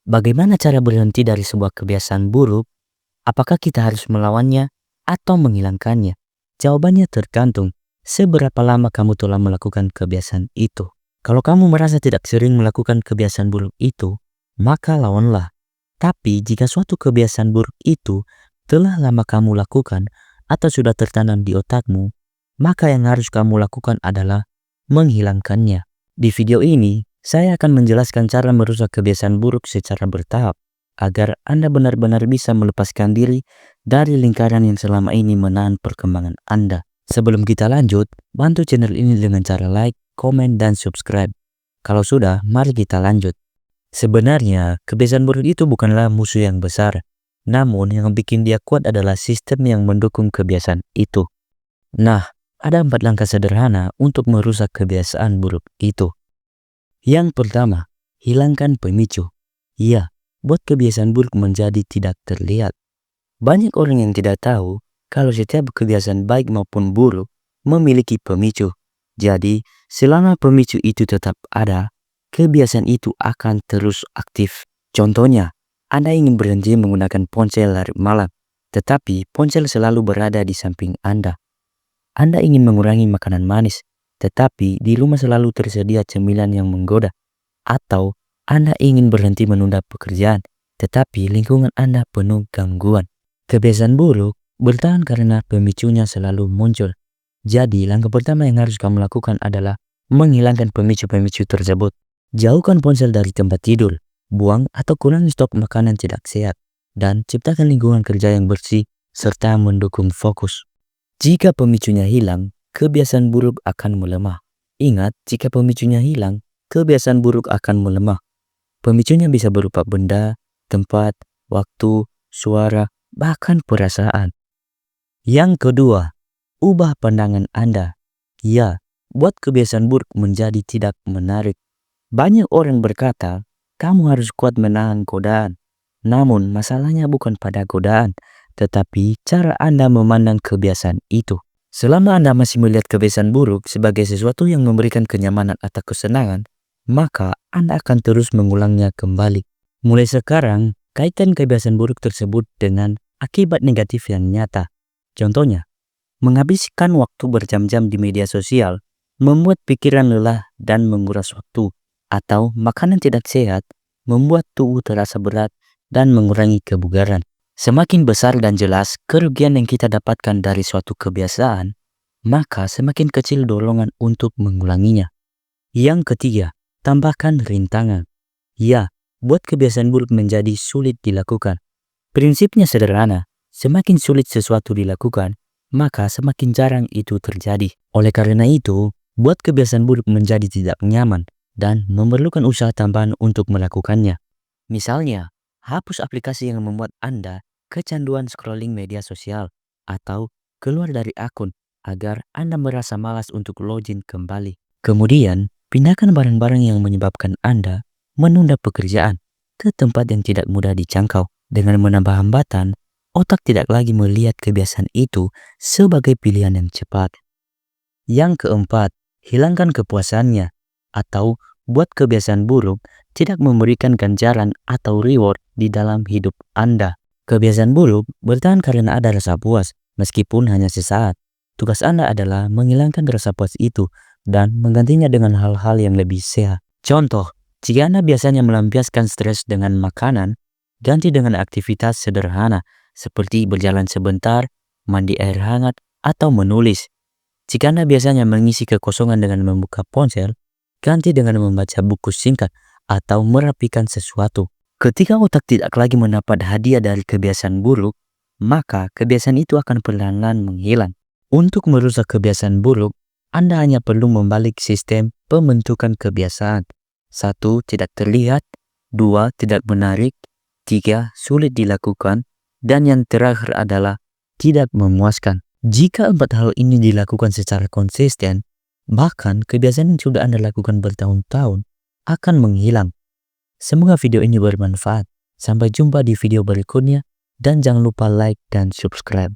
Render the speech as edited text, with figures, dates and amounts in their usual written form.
Bagaimana cara berhenti dari sebuah kebiasaan buruk? Apakah kita harus melawannya atau menghilangkannya? Jawabannya tergantung seberapa lama kamu telah melakukan kebiasaan itu. Kalau kamu merasa tidak sering melakukan kebiasaan buruk itu, maka lawanlah. Tapi jika suatu kebiasaan buruk itu telah lama kamu lakukan atau sudah tertanam di otakmu, maka yang harus kamu lakukan adalah menghilangkannya. Di video ini, saya akan menjelaskan cara merusak kebiasaan buruk secara bertahap agar Anda benar-benar bisa melepaskan diri dari lingkaran yang selama ini menahan perkembangan Anda. Sebelum kita lanjut, bantu channel ini dengan cara like, komen, dan subscribe. Kalau sudah, mari kita lanjut. Sebenarnya, kebiasaan buruk itu bukanlah musuh yang besar. Namun, yang bikin dia kuat adalah sistem yang mendukung kebiasaan itu. Nah, ada 4 langkah sederhana untuk merusak kebiasaan buruk itu. Yang pertama, hilangkan pemicu. Ya, buat kebiasaan buruk menjadi tidak terlihat. Banyak orang yang tidak tahu kalau setiap kebiasaan baik maupun buruk memiliki pemicu. Jadi, selama pemicu itu tetap ada, kebiasaan itu akan terus aktif. Contohnya, Anda ingin berhenti menggunakan ponsel larut malam, tetapi ponsel selalu berada di samping Anda. Anda ingin mengurangi makanan manis, tetapi di rumah selalu tersedia cemilan yang menggoda. Atau Anda ingin berhenti menunda pekerjaan, tetapi lingkungan Anda penuh gangguan. Kebiasaan buruk bertahan karena pemicunya selalu muncul. Jadi, langkah pertama yang harus kamu lakukan adalah menghilangkan pemicu-pemicu tersebut. Jauhkan ponsel dari tempat tidur, buang atau kurangi stok makanan tidak sehat, dan ciptakan lingkungan kerja yang bersih serta mendukung fokus. Jika pemicunya hilang, kebiasaan buruk akan melemah. Ingat, jika pemicunya hilang, kebiasaan buruk akan melemah. Pemicunya bisa berupa benda, tempat, waktu, suara, bahkan perasaan. Yang kedua, ubah pandangan Anda. Ya, buat kebiasaan buruk menjadi tidak menarik. Banyak orang berkata, kamu harus kuat menahan godaan. Namun, masalahnya bukan pada godaan, tetapi cara Anda memandang kebiasaan itu. Selama Anda masih melihat kebiasaan buruk sebagai sesuatu yang memberikan kenyamanan atau kesenangan, maka Anda akan terus mengulangnya kembali. Mulai sekarang, kaitkan kebiasaan buruk tersebut dengan akibat negatif yang nyata. Contohnya, menghabiskan waktu berjam-jam di media sosial, membuat pikiran lelah dan menguras waktu, atau makanan tidak sehat, membuat tubuh terasa berat dan mengurangi kebugaran. Semakin besar dan jelas kerugian yang kita dapatkan dari suatu kebiasaan, maka semakin kecil dorongan untuk mengulanginya. Yang ketiga, tambahkan rintangan. Ya, buat kebiasaan buruk menjadi sulit dilakukan. Prinsipnya sederhana, semakin sulit sesuatu dilakukan, maka semakin jarang itu terjadi. Oleh karena itu, buat kebiasaan buruk menjadi tidak nyaman dan memerlukan usaha tambahan untuk melakukannya. Misalnya, hapus aplikasi yang membuat Anda kecanduan scrolling media sosial atau keluar dari akun agar Anda merasa malas untuk login kembali. Kemudian, pindahkan barang-barang yang menyebabkan Anda menunda pekerjaan ke tempat yang tidak mudah dijangkau. Dengan menambah hambatan, otak tidak lagi melihat kebiasaan itu sebagai pilihan yang cepat. Yang keempat, hilangkan kepuasannya atau buat kebiasaan buruk tidak memberikan ganjaran atau reward di dalam hidup Anda. Kebiasaan buruk bertahan karena ada rasa puas, meskipun hanya sesaat. Tugas Anda adalah menghilangkan rasa puas itu dan menggantinya dengan hal-hal yang lebih sehat. Contoh, jika Anda biasanya melampiaskan stres dengan makanan, ganti dengan aktivitas sederhana seperti berjalan sebentar, mandi air hangat, atau menulis. Jika Anda biasanya mengisi kekosongan dengan membuka ponsel, ganti dengan membaca buku singkat atau merapikan sesuatu. Ketika otak tidak lagi mendapat hadiah dari kebiasaan buruk, maka kebiasaan itu akan perlahan-lahan menghilang. Untuk merusak kebiasaan buruk, Anda hanya perlu membalik sistem pembentukan kebiasaan. 1. Tidak terlihat. 2. Tidak menarik. 3. Sulit dilakukan. Dan yang terakhir adalah tidak memuaskan. Jika 4 hal ini dilakukan secara konsisten, bahkan kebiasaan yang sudah Anda lakukan bertahun-tahun akan menghilang. Semoga video ini bermanfaat. Sampai jumpa di video berikutnya dan jangan lupa like dan subscribe.